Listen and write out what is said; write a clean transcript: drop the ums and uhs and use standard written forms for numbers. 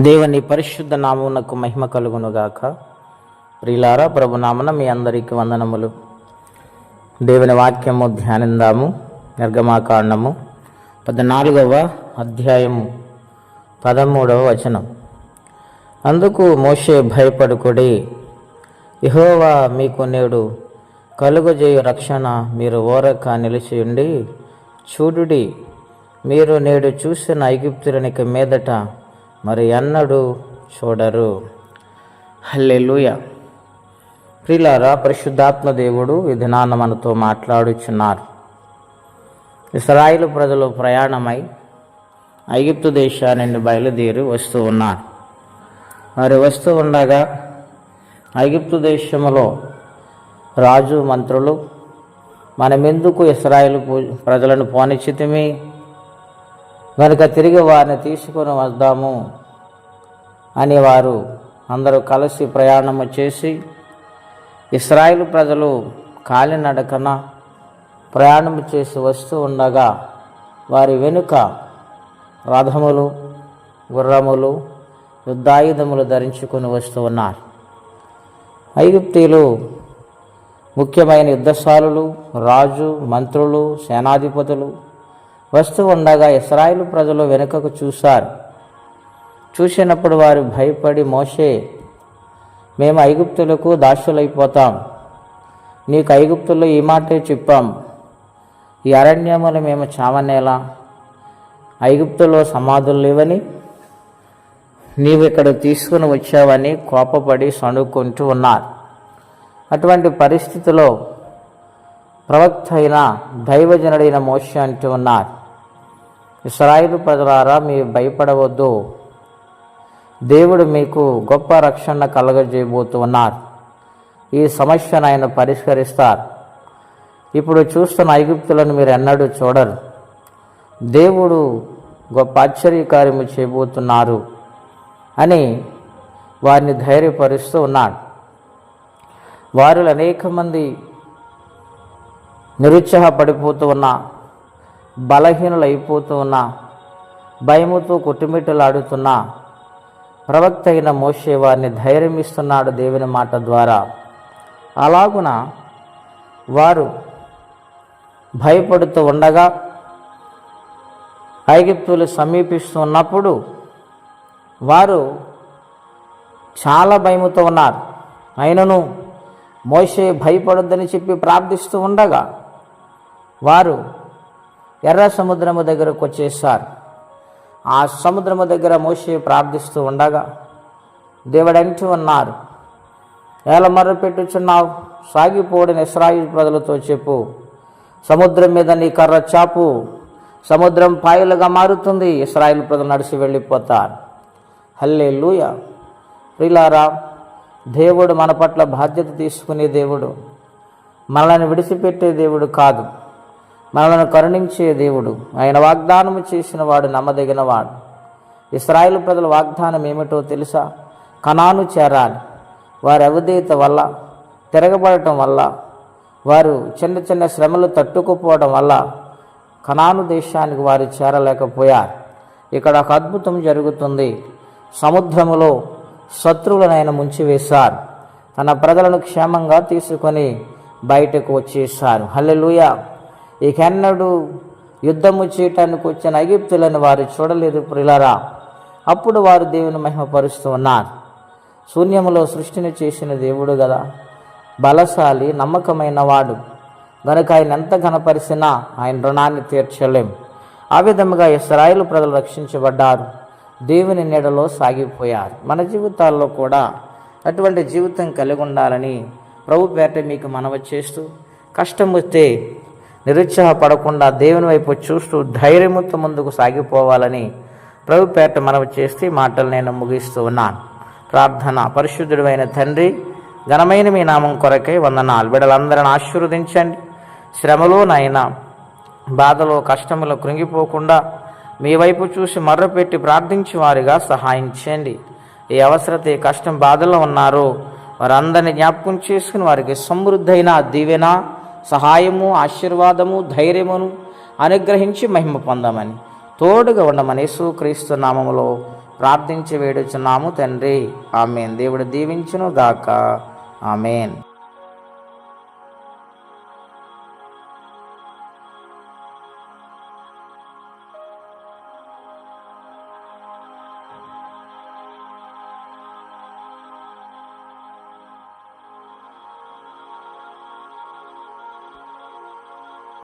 దేవుని పరిశుద్ధ నామమునకు మహిమ కలుగునుగాక. ప్రియులారా, ప్రభునామన మీ అందరికీ వందనములు. దేవుని వాక్యము ధ్యానిందాము. నిర్గమాకాండము 14వ అధ్యాయము 13వ వచనం. అందుకు మోషే, భయపడుకుడి, యెహోవా మీకు నేడు కలుగజేయు రక్షణ మీరు ఓరక నిలిచియుండి చూడుడి. మీరు నేడు చూసిన ఐగుప్తులనిక మీదట మరి ఎన్నడూ చూడరు. హల్లెలూయా. ప్రియులారా, పరిశుద్ధాత్మ దేవుడు ఈ దినాన మనతో మాట్లాడుచున్నారు. ఇశ్రాయేలు ప్రజలు ప్రయాణమై ఐగుప్తు దేశాన్ని బయలుదేరి వస్తూ ఉన్నారు. వారు వస్తూ ఉండగా ఐగుప్తు దేశంలో రాజు మంత్రులు, మనమెందుకు ఇశ్రాయేలు ప్రజలను పోనిచ్చితిమి, కనుక తిరిగి వారిని తీసుకొని వద్దాము అని వారు అందరూ కలిసి ప్రయాణము చేసి ఇశ్రాయేలు ప్రజలు కాలినడకన ప్రయాణము చేసి వస్తూ ఉండగా వారి వెనుక రథములు, గుర్రములు, యుద్ధాయుధములు ధరించుకొని వస్తూ ఉన్నారు. ఐగుప్తీయులు ముఖ్యమైన యుద్ధశాలులు, రాజు, మంత్రులు, సేనాధిపతులు వస్తూ ఉండగా ఇశ్రాయేలు ప్రజలు వెనుకకు చూశారు. చూసినప్పుడు వారు భయపడి, మోషే, మేము ఐగుప్తులకు దాసులైపోతాం, నీకు ఐగుప్తుల్లో ఈ మాటే చెప్పాం, ఈ అరణ్యములు మేము చావనేలా, ఐగుప్తులో సమాధులు లేవని నీవు ఇక్కడ తీసుకుని వచ్చావని కోపపడి సణుక్కుంటూ ఉన్నారు. అటువంటి పరిస్థితిలో ప్రవక్త అయిన దైవజనుడైన మోషే అంటూ ఉన్నారు, ఇశ్రాయేలు ప్రజలారా, మీరు భయపడవద్దు, దేవుడు మీకు గొప్ప రక్షణ కలగజేయబోతూ ఉన్నారు. ఈ సమస్యను ఆయన పరిష్కరిస్తారు. ఇప్పుడు చూస్తున్న ఐగుప్తులను మీరు ఎన్నడూ చూడరు. దేవుడు గొప్ప ఆశ్చర్యకార్యము చేయబోతున్నారు అని వారిని ధైర్యపరుస్తూ ఉన్నాడు. వారిలో అనేక మంది నిరుత్సాహపడిపోతూ ఉన్నా, బలహీనులు అయిపోతూ ఉన్నా, భయముతో కొట్టుమిట్టలాడుతున్నా ప్రవక్త అయిన మోషే వారిని ధైర్యం ఇస్తున్నాడు దేవుని మాట ద్వారా. అలాగున వారు భయపడుతూ ఉండగా ఐగుప్తులు సమీపిస్తూ ఉన్నప్పుడు వారు చాలా భయముతో ఉన్నారు. అయినను మోషే భయపడొద్దని చెప్పి ప్రార్థిస్తూ ఉండగా వారు ఎర్ర సముద్రము దగ్గరకు వచ్చేసారు. ఆ సముద్రము దగ్గర మోషే ప్రార్థిస్తూ ఉండగా దేవుడంటూ ఉన్నారు, ఎలా మర్ర పెట్టుచున్నావు, సాగిపోడిన ఇశ్రాయేలు ప్రజలతో చెప్పు, సముద్రం మీద నీ కర్ర చాపు, సముద్రం పాయలుగా మారుతుంది, ఇశ్రాయేలు ప్రజలు నడిచి వెళ్ళిపోతారు. హల్లెలూయా. ప్రియులారా, దేవుడు మన పట్ల బాధ్యత తీసుకునే దేవుడు, మనల్ని విడిచిపెట్టే దేవుడు కాదు, మనల్ని కరుణించే దేవుడు. ఆయన వాగ్దానము చేసిన వాడు నమ్మదగిన వాడు. ఇశ్రాయేలు ప్రజల వాగ్దానం ఏమిటో తెలుసా? కనాను చేరాలి. వారి అవిధేయత వల్ల, తిరగబడటం వల్ల, వారు చిన్న చిన్న శ్రమలు తట్టుకుపోవడం వల్ల కనాను దేశానికి వారు చేరలేకపోయారు. ఇక్కడ ఒక అద్భుతం జరుగుతుంది. సముద్రములో శత్రువులను ఆయన ముంచివేశారు. తన ప్రజలను క్షేమంగా తీసుకొని బయటకు వచ్చేసారు. హల్లెలూయా. ఇకెన్నడూ యుద్ధము చేయటానికి వచ్చిన ఐగుప్తులను వారు చూడలేదు ప్రియులారా. అప్పుడు వారు దేవుని మహిమపరుస్తూ ఉన్నారు. శూన్యములో సృష్టిని చేసిన దేవుడు కదా, బలశాలి, నమ్మకమైన వాడు గనుక ఆయన ఎంత ఘనపరిచినా ఆయన రుణాన్ని తీర్చలేం. ఆ విధముగా ఇశ్రాయేలు ప్రజలు రక్షించబడ్డారు, దేవుని నీడలో సాగిపోయారు. మన జీవితాల్లో కూడా అటువంటి జీవితం కలిగి ఉండాలని ప్రభు పేట మీకు మనవి చేస్తూ, కష్టం వస్తే నిరుత్సాహపడకుండా దేవుని వైపు చూస్తూ ధైర్యముతో ముందుకు సాగిపోవాలని ప్రభు పేట మనవి చేస్తే మాటలు నేను ముగిస్తూ ఉన్నాను. ప్రార్థన. పరిశుద్ధుడైన తండ్రి, ఘనమైన మీ నామం కొరకై వందనాలు. బిడ్డలందరిని ఆశీర్వదించండి. శ్రమలో నాయన, బాధలో, కష్టములో కృంగిపోకుండా మీ వైపు చూసి మర్రపెట్టి ప్రార్థించి వారిగా సహాయం చేయండి. ఏ అవసరత, ఏ కష్టం, బాధలో ఉన్నారో వారందరినీ జ్ఞాపకం చేసుకుని వారికి సమృద్ధైన దీవెన, సహాయము, ఆశీర్వాదము, ధైర్యమును అనుగ్రహించి మహిమ పొందమని, తోడుగా ఉండమని యేసుక్రీస్తు నామములో ప్రార్థించి వేడుచున్నాము తండ్రి. ఆమెన్. దేవుడు దీవించును గాక. ఆమెన్.